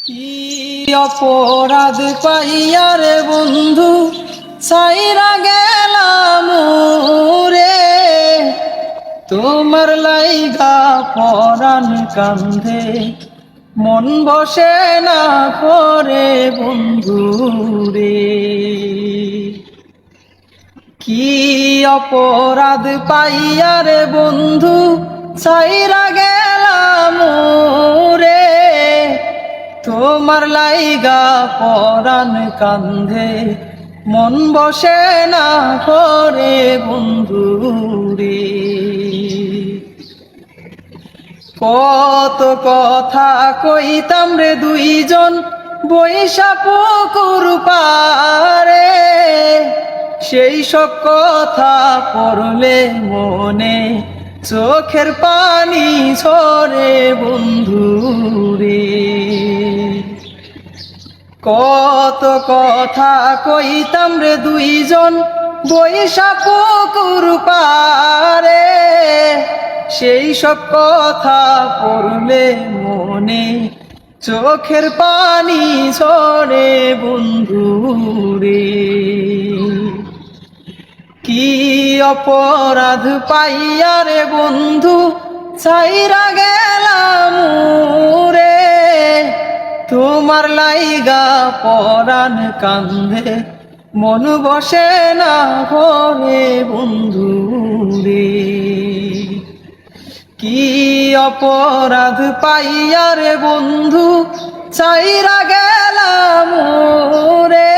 কি অপরাধ পাইয়া রে বন্ধু সাইরা গেলাম রে, তোমার লাইগা পরাণ কান্ধে মন বসে না করে বন্ধু রে। কি অপরাধ পাইয়া রে বন্ধু সাইরা গেলাম রে, তোমার লাইগা পরাণ কান্ধে মন বসে না করে বন্ধু রে। কত কথা কইতাম রে দুইজন বৈশা পুকুর পারে, সেই সব কথা পড়লে মনে চোখের পানি ঝরে বন্ধু রে। কত কথা কইতাম রে দুইজন বৈশা পুকুর পারে, সেই সব কথা পড়লে মনে চোখের পানি ঝরে বন্ধু রে। কি অপরাধ পাইয়া রে বন্ধু ছাইরা গেলাম রে, তোমার লাইগা পরাণ কান্ধে মন বসে না করে বন্ধু রে। কি অপরাধ পাইয়া রে বন্ধু ছাইরা গেলাম রে,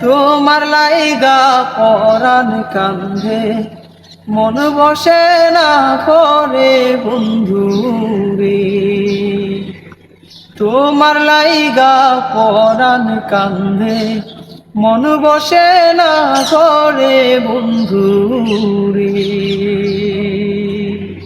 তোমার লাইগা পরাণ কান্ধে মন বসে না করে বন্ধু রে। তোমার লাইগা পরাণ কান্ধে মন বসে না করে বন্ধু রে।